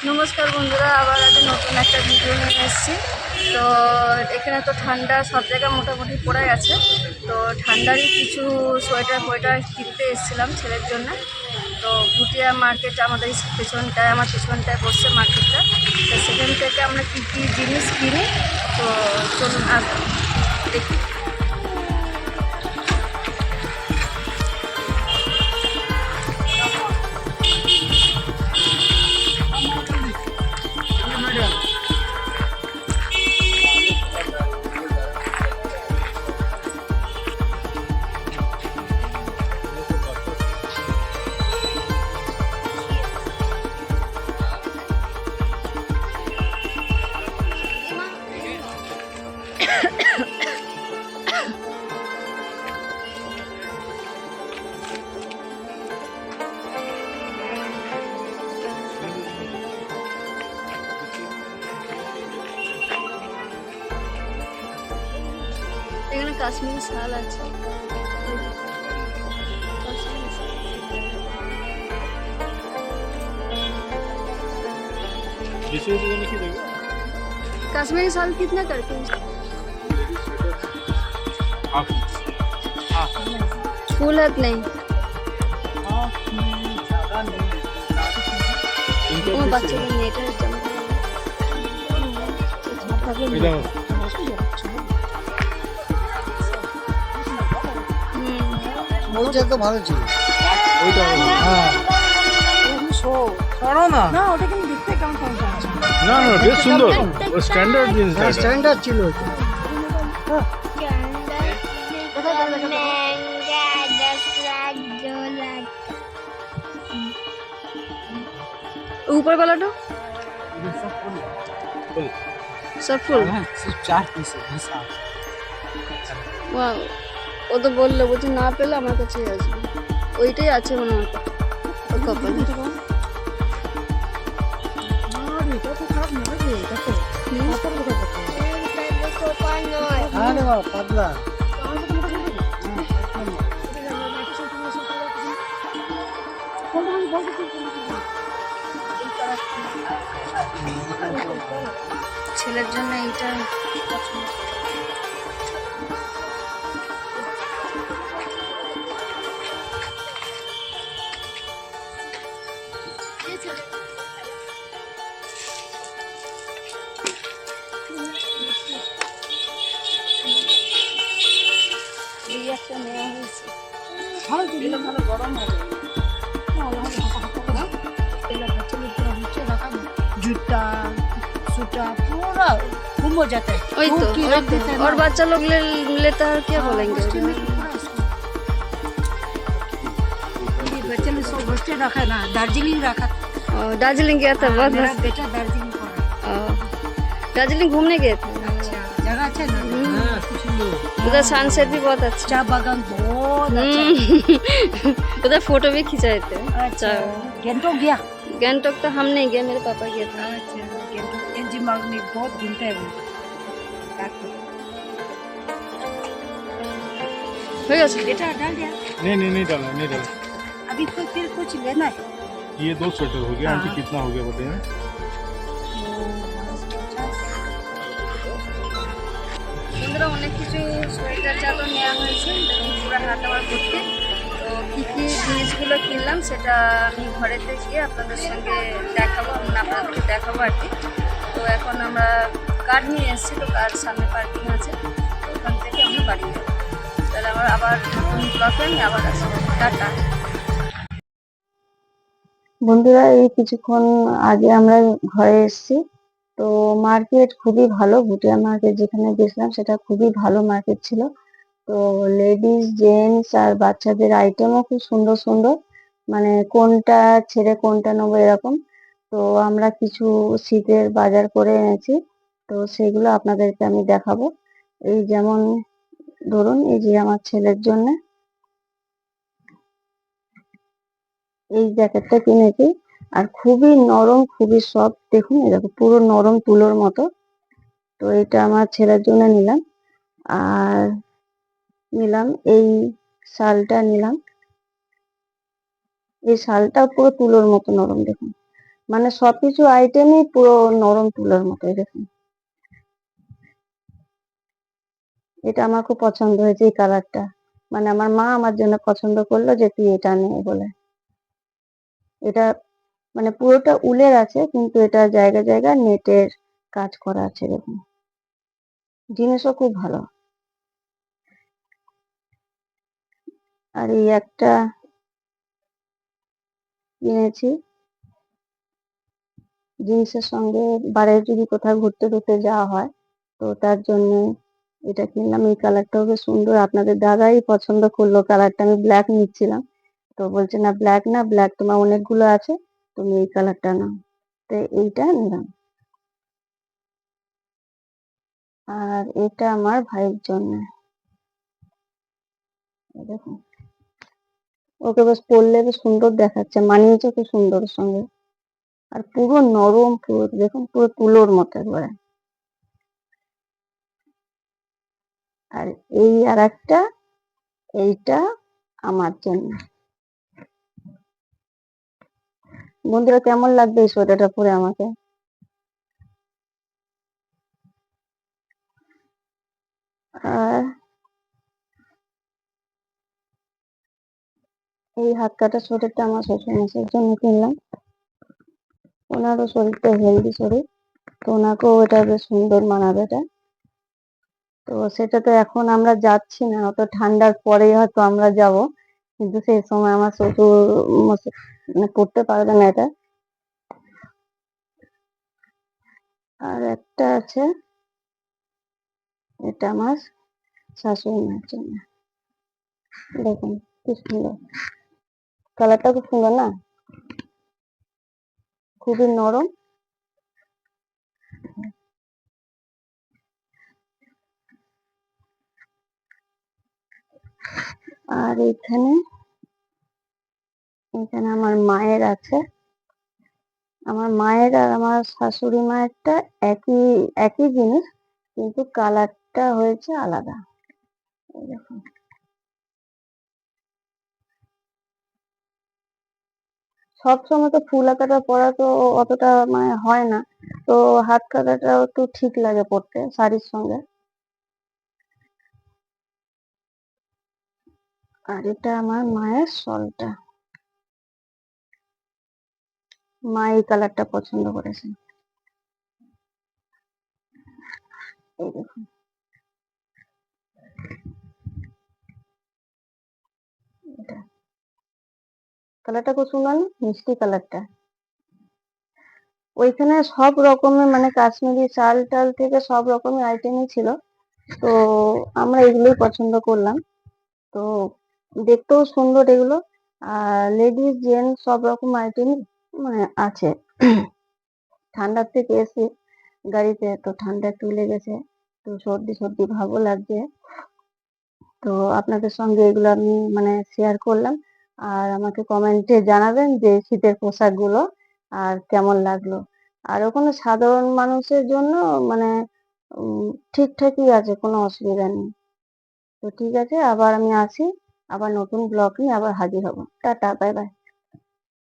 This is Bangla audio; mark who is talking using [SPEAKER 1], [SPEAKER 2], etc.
[SPEAKER 1] নমস্কার বন্ধুরা, আবার একটা নতুন একটা ভিডিও নিয়ে এসেছি। তো এখানে তো ঠান্ডা সব জায়গায় মোটামুটি পড়ে গেছে। তো ঠান্ডারই কিছু সোয়েটার ফোয়েটার কিনতে এসেছিলাম ছেলের জন্য। তো ভুটিয়া মার্কেট আমাদের আমার পিছনটায় বসছে মার্কেটটা। তো সেখান থেকে আমরা কী কী জিনিস কিনি, তো চলুন দেখি। এখানে কাশ্মীরি শাল আছে। कश्मीरी शाल कितना करते हैं? फुल हाथ नहीं। वो बच्चों को नेट है
[SPEAKER 2] ওইটা তো ভালো ছিল। ওইটা হ্যাঁ সরো না
[SPEAKER 3] না ওটা কিন্তু দেখতে কেমন কেমন লাগছে।
[SPEAKER 4] না না বেশ সুন্দর, স্ট্যান্ডার্ড জিনিস।
[SPEAKER 2] স্ট্যান্ডার্ড ছিল ওইটা।
[SPEAKER 1] ऊपर वाला तो सब फुल।
[SPEAKER 2] सिर्फ 4 পিস হিসাব।
[SPEAKER 1] ওয়াও, ও তো বললো বলছে না পেলে আমার কাছেই আসবে। ওইটাই আছে মনে হয় ওর কপালে।
[SPEAKER 3] আর এটা তো খারাপ নয় রে, দেখো পাতার কথা দেখো।
[SPEAKER 2] আরে বাবা পাতলা।
[SPEAKER 1] ছেলের জন্য এইটা পছন্দ। এই একটা নেওয়া হয়েছে।
[SPEAKER 3] ভালো দিলে ভালো গরম হবে। जूता सूटा पूरा घूम हो जाता है।
[SPEAKER 1] वही तो,
[SPEAKER 3] वो की रख देता है
[SPEAKER 1] और
[SPEAKER 3] ना।
[SPEAKER 1] बच्चा लोग लेता है, क्या
[SPEAKER 3] हाँ,
[SPEAKER 1] बोलेंगे?
[SPEAKER 3] हॉस्टल में तो पूरा इसको- ये बच्चे ने सब हॉस्टल रखा है ना, दार्जिलिंग रखा।
[SPEAKER 1] दार्जिलिंग गया था बहुत
[SPEAKER 3] मेरा
[SPEAKER 1] मस्त।
[SPEAKER 3] बेटा दार्जिलिंग पढ़ा।
[SPEAKER 1] दार्जिलिंग घूमने गए थे।
[SPEAKER 3] अच्छा जगह अच्छा है ना।
[SPEAKER 2] হ্যাঁ খুব সুন্দর।
[SPEAKER 1] उधर सनसेट भी बहुत अच्छा।
[SPEAKER 3] चाय बागान बहुत अच्छा है।
[SPEAKER 1] उधर फोटो भी खिंचाए थे।
[SPEAKER 3] अच्छा गेंटोक गया।
[SPEAKER 1] गैंगटॉक तो हम नहीं गए, मेरे पापा गए थे।
[SPEAKER 3] अच्छा गेंटोक एनजी मार्ग में बहुत घूमता है वो।
[SPEAKER 1] हो गया
[SPEAKER 3] बेटा डाल दिया।
[SPEAKER 4] नहीं डाला, नहीं डाला।
[SPEAKER 3] अभी तो फिर कुछ लेना है।
[SPEAKER 4] ये 2 स्वेटर हो गया।
[SPEAKER 3] हाँ।
[SPEAKER 4] आंटी कितना हो गया बताइए।
[SPEAKER 1] বন্ধুরা অনেক কিছু সোয়েটার চাদর নেওয়া হয়েছে, দেখুন পুরো হাত আমার ভর্তি। তো কী কী জিনিসগুলো কিনলাম সেটা আমি ঘরেতে গিয়ে আপনাদের সঙ্গে দেখাবো, আপনাদেরকে দেখাবো আর কি। তো এখন আমরা কার নিয়ে এসেছি, তো কার সামনে পার্কিং আছে, তো ওখান থেকে আমরা বাড়ি যাবো। তাহলে আমরা আবার নতুন ব্লকে আমি আবার আসবো। টাটা বন্ধুরা, এই কিছুক্ষণ আগে আমরা ঘরে এসেছি। তো মার্কেট খুবই ভালো, ভুটিয়া মার্কেট যেখানে গেছিলাম সেটা খুবই ভালো মার্কেট ছিল। তো লেডিস জেন্টস আর বাচ্চাদের আইটেমও খুব সুন্দর সুন্দর, মানে কোনটা ছেড়ে কোনটা নেবো এরকম। তো আমরা কিছু শীতের বাজার করে এনেছি, তো সেগুলো আপনাদেরকে আমি দেখাবো। এই যেমন ধরুন, এই যে আমার ছেলের জন্য এই জ্যাকেটটা কিনেছি, আর খুবই নরম, খুবই সফট। দেখুন এরকম পুরো নরম তুলোর মতো। তো এটা আমার ছেলের জন্য নিলাম। আর নিলাম এই শালটা নিলাম, এই শালটা পুরো তুলোর মতো নরম। দেখুন মানে সবকিছু আইটেমই পুরো নরম তুলোর মতো। এই দেখুন, এটা আমার খুব পছন্দ হয়েছে এই কালারটা। মানে আমার মা আমার জন্য পছন্দ করলো যে তুই এটা নে বলে। এটা মানে পুরোটা উলের আছে, কিন্তু এটা জায়গায় জায়গায় নেটের কাজ করা আছে। দেখুন, জিনিসও খুব ভালো। আর এই একটা কিনেছি জিন্সের সঙ্গে, বাইরে যদি কোথাও ঘুরতে টুরতে যাওয়া হয় তো তার জন্য এটা কিনলাম। এই কালারটাও বেশ সুন্দর। আপনাদের দাদাই পছন্দ করলো কালারটা। আমি ব্ল্যাক নিচ্ছিলাম, তো বলছে না ব্ল্যাক না, ব্ল্যাক তোমার অনেকগুলো আছে, তুমি এই কালারটা নাও। তো এইটা নিলাম। আর এটা আমার ভাইয়ের জন্য। দেখুন, ওকে বেশ পরলে বেশ সুন্দর দেখাচ্ছে, মানিয়েছে খুব সুন্দর ওর সঙ্গে। আর পুরো নরম, পুরো দেখুন পুরো তুলোর মতো একবারে। আর এই আর একটা, এইটা আমার জন্য। বন্ধুরা, কেমন লাগবে এই সোয়েটারটা পরে আমাকে? আর এই হাত কাটা সোয়েটারটা আমার শ্বশুর মশাইয়ের জন্য কিনলাম। ওনারও শরীরটা হেলদি শরীর, তো ওনাকেও এটা বেশ সুন্দর মানাবে এটা। তো সেটা তো এখন আমরা যাচ্ছি না, অত ঠান্ডার পরেই হয়তো আমরা যাব, কিন্তু সেই সময় আমার শ্বশুর মশাই মানে পড়তে পারবে না এটা। আর একটা আছে, এটা আমার শাশুড়ি মায়ের জন্য। দেখুন কি সুন্দর, কালারটা খুব সুন্দর না, খুবই নরম। আর এখানে এখানে আমার মায়ের আছে। আমার মায়ের আর আমার শাশুড়ি মায়েরটা একই একই জিনিস, কিন্তু কালারটা হয়েছে আলাদা। এই দেখুন, সবসময় তো ফুল হাতাটা পরা তো অতটা মানে হয় না, তো হাত কাটাটাও একটু ঠিক লাগে পরতে শাড়ির সঙ্গে। আর এটা আমার মায়ের শলটা। মা এই কালারটা পছন্দ করেছে। এই দেখুন, এটা কালারটা খুব সুন্দর না, মিষ্টি কালারটা। ওইখানে সব রকমের মানে কাশ্মীরি শাল টাল থেকে সব রকমের আইটেমই ছিল, তো আমরা এগুলোই পছন্দ করলাম। তো দেখতেও সুন্দর এগুলো। আর লেডিস জেন্টস সব রকম আইটেমই মানে আছে। ঠান্ডার থেকে এসে গাড়িতে তো ঠান্ডা একটু লেগেছে, তো সর্দি সর্দি ভাবও লাগছে। তো আপনাদের সঙ্গে এগুলো আমি মানে শেয়ার করলাম। আর আমাকে কমেন্টে জানাবেন যে শীতের পোশাকগুলো আর কেমন লাগলো। আর ওখানে সাধারণ মানুষের জন্য মানে ঠিকঠাকই আছে, কোনো অসুবিধা নেই। তো ঠিক আছে, আবার আমি আসি, আবার নতুন ব্লগ নিয়ে আবার হাজির হব। Tata, bye bye.